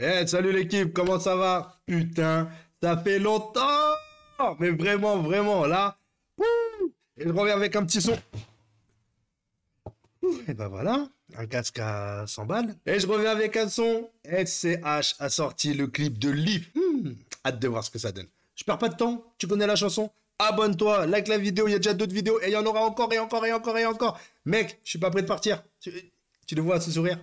Eh, salut l'équipe, comment ça va? Putain, ça fait longtemps! Mais vraiment, vraiment, là. Ouh, et je reviens avec un petit son. Et ben voilà, un casque à 100 balles. Et je reviens avec un son. SCH a sorti le clip de Leaf. Hâte de voir ce que ça donne. Je perds pas de temps, tu connais la chanson? Abonne-toi, like la vidéo, il y a déjà d'autres vidéos et il y en aura encore et encore et encore et encore. Mec, je suis pas prêt de partir. Tu le vois ce sourire?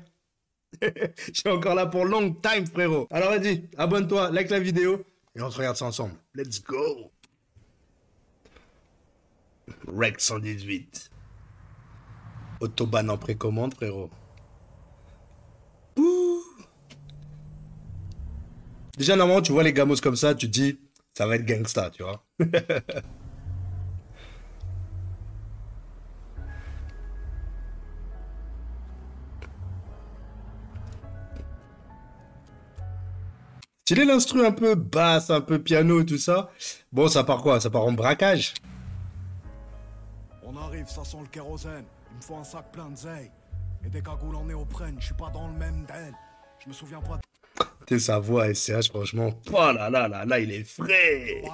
Je suis encore là pour long time, frérot. Alors vas-y, abonne-toi, like la vidéo et on se regarde ça ensemble. Let's go. Rec 118. Autobahn en précommande, frérot. Ouh. Déjà, normalement, tu vois les gamos comme ça, tu te dis, ça va être gangsta, tu vois. Stylé l'instru un peu basse, un peu piano, tout ça. Bon, ça part quoi? Ça part en braquage. On arrive, ça sent le kérosène. Il me faut un sac plein de zeille. Et des cagoules en néoprène, je suis pas dans le même den. Je me souviens pas de... Tu sais, sa voix SCH, franchement. Oh là là là là, il est frais. Ouais,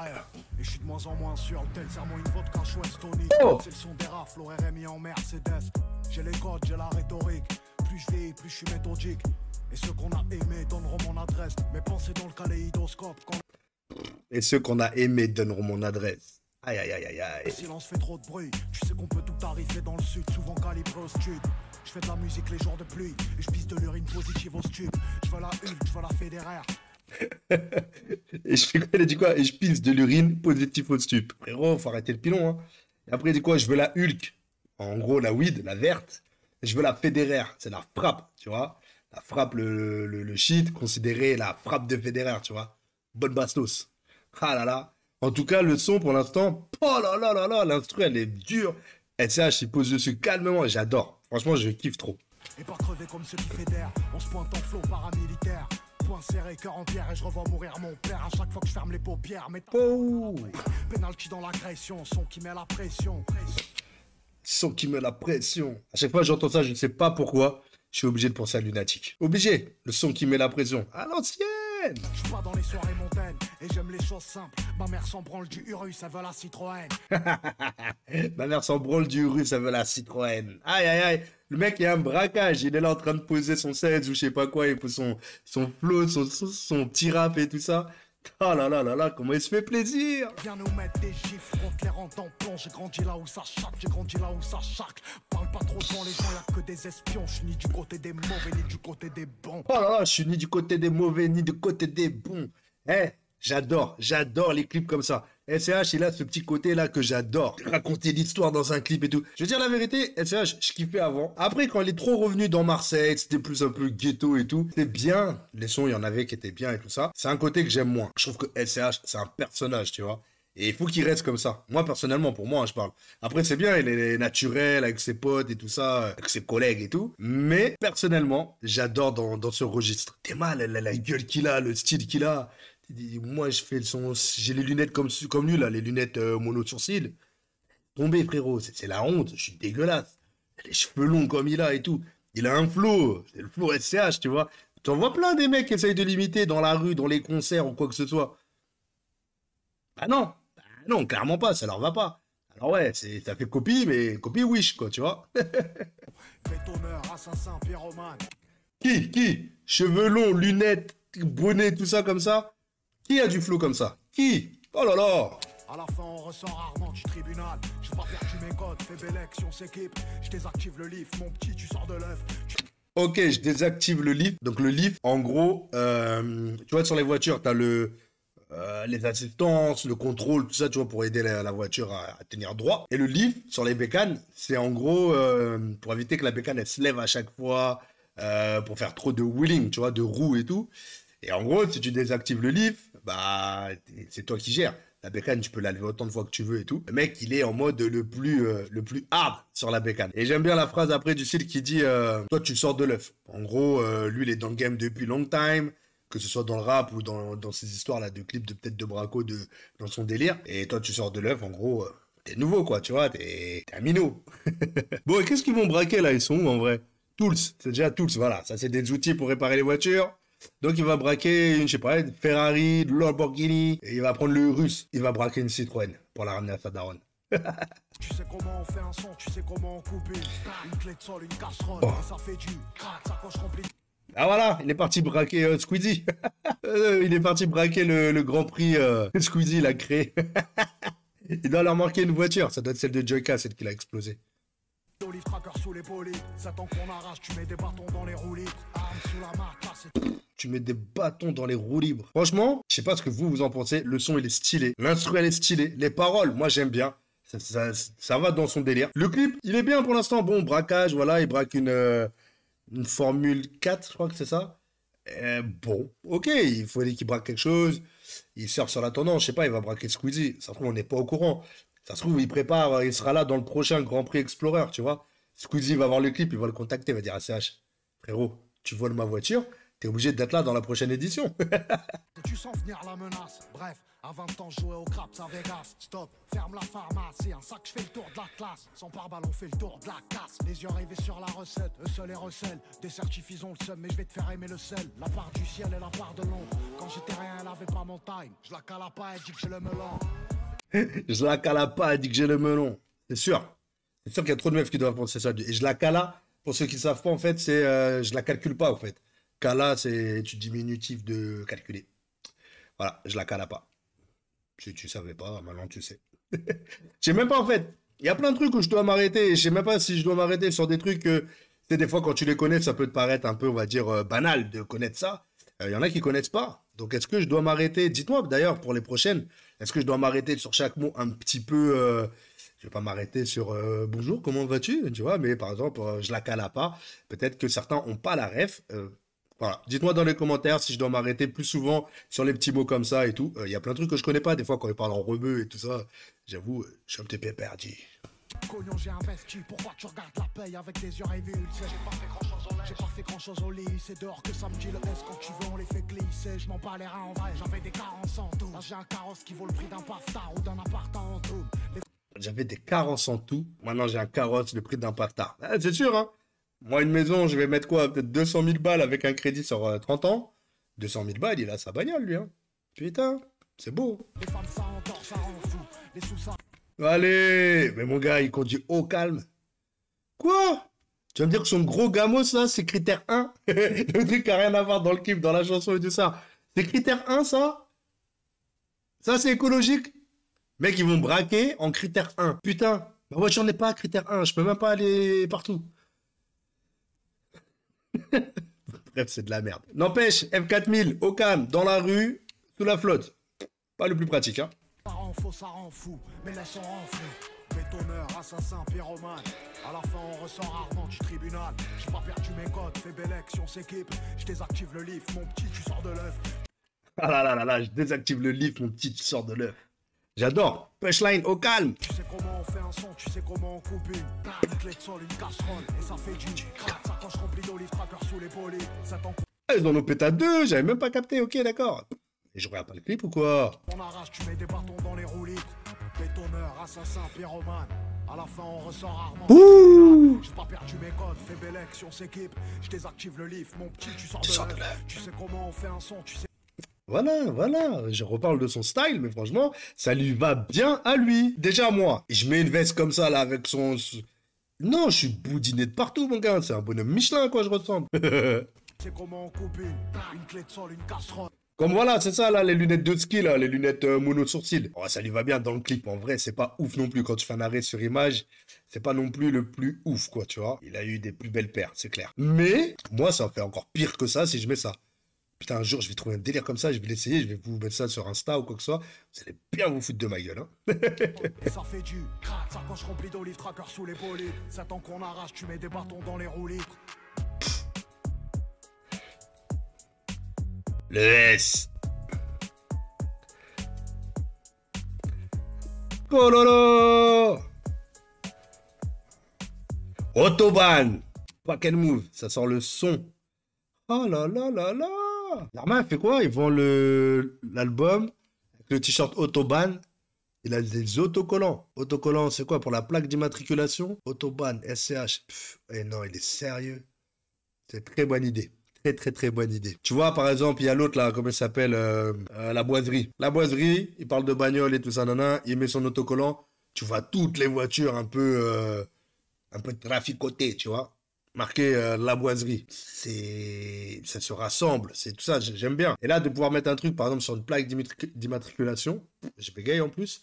et je suis de moins en moins sûr. Tel serment une vodka chouette Tony. Oh. C'est le son des rafles, RMI en Mercedes. J'ai les codes, j'ai la rhétorique. Plus je vieillis, plus je suis méthodique. Et ceux qu'on a aimés donneront mon adresse. Mes pensées dans le kaléidoscope. Quand Et ceux qu'on a aimés donneront mon adresse. Aïe aïe aïe aïe aïe. le silence fait trop de bruit. Tu sais qu'on peut tout arriver dans le sud, souvent calibré au stud. Je fais de la musique les jours de pluie. Et je pisse de l'urine positive au stup. Je veux la Hulk, je veux la Federer. Et je fais quoi? Il a dit quoi? Et je pisse de l'urine positif au stup. Frérot, faut arrêter le pilon, hein. Et après, il dit quoi? Je veux la Hulk. En gros, la weed, la verte. Et je veux la Federer. C'est la frappe, tu vois. La frappe, le shit, considéré la frappe de Federer, tu vois. Bonne bastos. Ah là là. En tout cas, le son, pour l'instant, oh là là là là, l'instru, elle est dure. SCH, il pose dessus calmement. J'adore. Franchement, je kiffe trop. Et pas crever comme ceux qui fédèrent. On se pointe en flot paramilitaire. Point serré, cœur en pierre. Et je revois mourir mon père à chaque fois que je ferme les paupières. Mais Oh. penalty dans l'agression. Son qui met la pression. Son qui met la pression. À chaque fois que j'entends ça, je ne sais pas pourquoi. Je suis obligé de penser à Lunatic. Obligé. Le son qui met la pression. À l'ancienne. Je suis pas dans les soirées montaines. Et j'aime les choses simples. Ma mère s'en branle du Urus, ça veut la Citroën. Ma mère s'en branle du russe, ça veut la Citroën. Aïe, aïe, aïe. Le mec, il y a un braquage. Il est là en train de poser son 16 ou je sais pas quoi. Il faut son flow, son petit rap et tout ça. Oh là là là là, comment il se fait plaisir. Viens nous mettre des gifles contre les rangs d'emploi. J'ai grandi là où ça chaque, j'ai grandi là où ça chaque. Parle pas trop devant les gens, y'a que des espions. Je suis ni du côté des mauvais, ni du côté des bons. Oh là là, je suis ni du côté des mauvais, ni du côté des bons. Eh, j'adore les clips comme ça. SCH, il a ce petit côté-là que j'adore. Raconter l'histoire dans un clip et tout. Je veux dire la vérité, SCH, je kiffais avant. Après, quand il est trop revenu dans Marseille, c'était plus un peu ghetto et tout. C'était bien. Les sons, il y en avait qui étaient bien et tout ça. C'est un côté que j'aime moins. Je trouve que SCH, c'est un personnage, tu vois. Et il faut qu'il reste comme ça. Moi, personnellement, pour moi, hein, je parle. Après, c'est bien, il est naturel avec ses potes et tout ça, avec ses collègues et tout. Mais, personnellement, j'adore dans ce registre. T'es mal, la gueule qu'il a, le style qu'il a. Moi, je fais le son. J'ai les lunettes comme lui, là, les lunettes mono sourcils. Tombé, frérot, c'est la honte. Je suis dégueulasse. Les cheveux longs comme il a et tout. Il a un flow. C'est le flow SCH, tu vois. T'en vois plein des mecs qui essayent de l'imiter dans la rue, dans les concerts ou quoi que ce soit. Bah non. Bah non, clairement pas. Ça leur va pas. Alors ouais, ça fait copie, mais copie Wish, quoi, tu vois. Bétonneur, assassin, pyromane. Qui? Cheveux longs, lunettes, bonnet, tout ça comme ça. Qui a du flow comme ça? Qui? Oh là là! À la fin, on ressort rarement du tribunal. J'ai pas perdu mes codes, fais belle si on s'équipe. Je désactive le lift, mon petit, tu sors de l'œuf. Ok, je désactive le lift. Donc le lift, en gros, tu vois, sur les voitures, t'as les assistances, le contrôle, tout ça, tu vois, pour aider la voiture à tenir droit. Et le lift, sur les bécanes, c'est en gros pour éviter que la bécane, elle se lève à chaque fois, pour faire trop de wheeling, tu vois, de roues et tout. Et en gros, si tu désactives le lift, bah, c'est toi qui gères. La bécane, tu peux la lever autant de fois que tu veux et tout. Le mec, il est en mode le plus hard sur la bécane. Et j'aime bien la phrase après du style qui dit toi, tu sors de l'œuf. En gros, lui, il est dans le game depuis long time, que ce soit dans le rap ou dans ces histoires-là de clips de peut-être de Braco dans son délire. Et toi, tu sors de l'œuf, en gros, t'es nouveau, quoi, tu vois, t'es un minot. Bon, et qu'est-ce qu'ils vont braquer là? Ils sont où en vrai? Tools, c'est déjà Tools, voilà. Ça, c'est des outils pour réparer les voitures. Donc, il va braquer, je sais pas, une Ferrari, une Lamborghini, et il va prendre le russe. Il va braquer une Citroën pour la ramener à sa daronne. Tu sais comment on fait un son, tu sais comment on coupe une clé de sol, une casserole, Oh. et ça fait du crack, ça coche rempli. Ah voilà, il est parti braquer Squeezie. Il est parti braquer le Grand Prix Squeezie, il a créé. Il doit leur manquer une voiture, ça doit être celle de Joyka, celle qui l'a explosé. Olive tracker sous les polices, ça tant qu'on arrache, tu mets des bâtons dans les roues libres, arme sous la main, casse et Tu mets des bâtons dans les roues libres. Franchement, je sais pas ce que vous en pensez, le son il est stylé, l'instru elle est stylé, les paroles, moi j'aime bien. Ça va dans son délire. Le clip, il est bien pour l'instant. Bon, braquage, voilà, il braque une Formule 4, je crois que c'est ça. Bon, ok, il faut qu'il braque quelque chose. Il sort sur la tendance, je sais pas, il va braquer Squeezie. Ça se trouve, on n'est pas au courant. Ça se trouve, il prépare, il sera là dans le prochain Grand Prix Explorer, tu vois. Squeezie va voir le clip, il va le contacter, il va dire à CH, frérot, tu voles ma voiture, t'es obligé d'être là dans la prochaine édition. tu sens venir la menace. Bref, à 20 ans, je jouais au craps à Vegas. Stop, ferme la pharmacie. Un sac, je fais le tour de la classe. Sans pare-balles, on fait le tour de la casse. Les yeux rivés sur la recette, eux seuls les recèlent. Des certifs, ils ont le seum, mais je vais te faire aimer le sel. La part du ciel et la part de l'ombre. Quand j'étais rien, elle avait pas mon time. Je la cala pas, elle dit que j'ai le melon. Je la cala pas, elle dit que j'ai le melon. C'est sûr. C'est sûr qu'il y a trop de meufs qui doivent penser ça. Et je la cala, pour ceux qui ne savent pas, en fait, c'est je la calcule pas, en fait. Cala, c'est du diminutif de calculer. Voilà, je la cala pas. Si tu savais pas, maintenant tu sais. Je sais même pas, en fait. Il y a plein de trucs où je dois m'arrêter. Je sais même pas si je dois m'arrêter sur des trucs que, tu sais, des fois, quand tu les connais, ça peut te paraître un peu, on va dire, banal de connaître ça. Il y en a qui connaissent pas. Donc, est-ce que je dois m'arrêter? Dites-moi, d'ailleurs, pour les prochaines, est-ce que je dois m'arrêter sur chaque mot un petit peu... je vais pas m'arrêter sur bonjour, comment vas-tu? Tu vois, mais par exemple, je la cala pas. Peut-être que certains ont pas la ref. Voilà. Dites-moi dans les commentaires si je dois m'arrêter plus souvent sur les petits mots comme ça et tout. Il y a plein de trucs que je connais pas. Des fois, quand ils parlent en rebeu et tout ça, j'avoue, je suis un petit peu perdu. Cognon, j'ai investi, pourquoi tu regardes la paye avec des yeux révulsés? J'ai pas fait grand chose au lit, c'est dehors que ça me dit le S. Quand tu veux, on les fait glisser, je m'en bats les reins en vrai. J'avais des carences en tout. Là, j'ai un carrosse qui vaut le prix d'un paftar ou d'un appart en tout. J'avais des carences en tout. Maintenant, j'ai un carrosse, le prix d'un pactard. Ah, c'est sûr, hein. Moi, une maison, je vais mettre quoi? Peut-être 200 000 balles avec un crédit sur 30 ans. 200 000 balles, il a sa bagnole, lui, hein. Putain, c'est beau. Les femmes, ça endort, ça rend fou. Les sous, ça. Allez, mais mon gars, il conduit au calme. Quoi? Tu vas me dire que son gros gamos, ça, c'est critère 1? Le truc qui n'a rien à voir dans le clip, dans la chanson et tout ça. C'est critère 1, ça? Ça, c'est écologique? Mec, ils vont braquer en critère 1. Putain, ma voiture n'est pas à critère 1. Je peux même pas aller partout. Bref, c'est de la merde. N'empêche, F4000, au calme, dans la rue, sous la flotte. Pas le plus pratique, hein. Ça rend faux, ça rend fou, mais laisse on renfler. Bétonneur, assassin, pyromane. À la fin, on ressort rarement du tribunal. J'ai pas perdu mes codes, fais belle action, s'équipe. Je désactive le lift, mon petit, tu sors de l'œuf. Ah là là là là, je désactive le livre, mon petit, tu sors de l'œuf. J'adore. Punchline, au calme. Tu sais comment on fait un son, tu sais comment on coupe une clé de sol, une casserole, et ça fait du crack. Ça coche rempli d'olive tracker sous les polices. Ça t'en Ah, ils en ont pété à deux, j'avais même pas capté, ok, d'accord. Et je regarde pas le clip ou quoi? on arrache, tu mets des bâtons dans les roues libres. Bétonneur, assassin, pyromane. À la fin, on ressort rarement. Ouh. J'ai pas perdu mes codes, fais belle action, s'équipe. Je désactive le lift, mon petit, tu sors de l'œuf. Tu sais comment on fait un son, tu sais. Voilà, voilà, je reparle de son style, mais franchement, ça lui va bien à lui. Déjà moi, je mets une veste comme ça, là, avec son... Non, je suis boudiné de partout, mon gars, c'est un bonhomme Michelin, quoi, je ressemble. Tu sais comment on coupe une clé de sol, une casserole. Comme voilà, c'est ça, là, les lunettes de ski, là, les lunettes mono-sourcils. Oh, ça lui va bien dans le clip, en vrai, c'est pas ouf non plus. Quand tu fais un arrêt sur image, c'est pas non plus le plus ouf, quoi, tu vois. Il a eu des plus belles paires, c'est clair. Mais, moi, ça fait encore pire que ça si je mets ça. Putain, un jour, je vais trouver un délire comme ça, je vais l'essayer, je vais vous mettre ça sur Insta ou quoi que ce soit. Vous allez bien vous foutre de ma gueule, hein. Et ça fait du crack, ça coche rempli d'olive tracker sous les polices. Ça tant qu'on arrache, tu mets des bâtons dans les roues libres. Le S. Pololo. Autobahn. Pack and move, ça sort le son. Oh là là là là. Normal, il fait quoi? Ils vendent l'album avec le t-shirt Autobahn. Il a des autocollants. Autocollants, c'est quoi? Pour la plaque d'immatriculation? Autobahn, SCH. Et non, il est sérieux. C'est une très bonne idée. très bonne idée. Tu vois, par exemple, il y a l'autre là, comment il s'appelle, la boiserie. La boiserie, il parle de bagnole et tout ça, nana, il met son autocollant. Tu vois toutes les voitures un peu traficotées, tu vois. Marqué la boiserie. Ça se rassemble, c'est tout ça, j'aime bien. Et là, de pouvoir mettre un truc, par exemple, sur une plaque d'immatriculation, je bégaye en plus.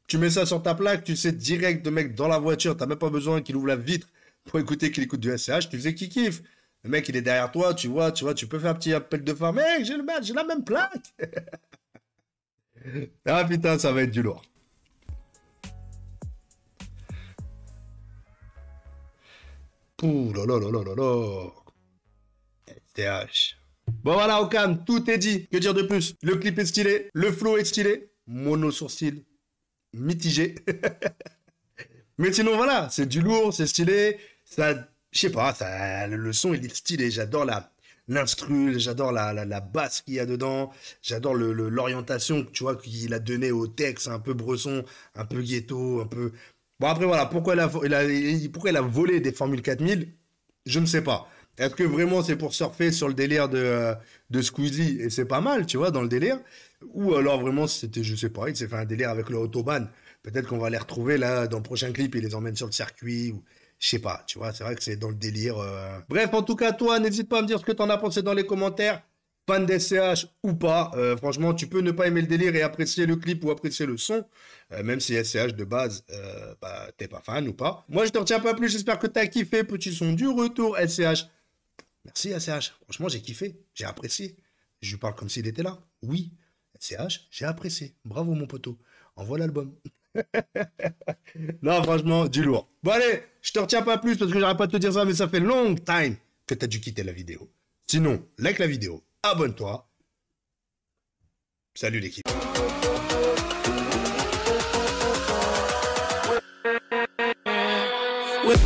Tu mets ça sur ta plaque, tu sais direct de mec dans la voiture, t'as même pas besoin qu'il ouvre la vitre pour écouter qu'il écoute du SCH, tu sais qu'il kiffe. Le mec, il est derrière toi, tu vois, tu peux faire un petit appel de phare. Mec, j'ai la même plaque. Ah putain, ça va être du lourd. Ouh là là là là là là. STH. Bon voilà, au calme, tout est dit. Que dire de plus? Le clip est stylé, le flow est stylé, mono sourcil mitigé. Mais sinon voilà, c'est du lourd, c'est stylé. Ça, je sais pas, ça, le son il est stylé. J'adore l'instru, j'adore la basse qu'il y a dedans. J'adore l'orientation, tu vois, qu'il a donné au texte, un peu bresson, un peu ghetto, un peu. Bon, après, voilà, pourquoi il a volé des Formules 4000, je ne sais pas. Est-ce que vraiment c'est pour surfer sur le délire de Squeezie, et c'est pas mal, tu vois, dans le délire, ou alors vraiment c'était, je sais pas, il s'est fait un délire avec le Autobahn. Peut-être qu'on va les retrouver là dans le prochain clip, il les emmène sur le circuit, ou je sais pas, tu vois, c'est vrai que c'est dans le délire. Bref, en tout cas, toi, n'hésite pas à me dire ce que t'en as pensé dans les commentaires. Fan d'SCH ou pas, franchement, tu peux ne pas aimer le délire et apprécier le clip ou apprécier le son, même si SCH de base, bah, t'es pas fan ou pas. Moi, je te retiens pas plus, j'espère que t'as kiffé, petit son du retour SCH. Merci SCH, franchement, j'ai kiffé, j'ai apprécié. Je lui parle comme s'il était là. Oui, SCH, j'ai apprécié. Bravo, mon poteau. Envoie l'album. Non, franchement, du lourd. Bon, allez, je te retiens pas plus parce que j'arrête pas de te dire ça, mais ça fait long time que t'as dû quitter la vidéo. Sinon, like la vidéo. Abonne-toi. Salut l'équipe. With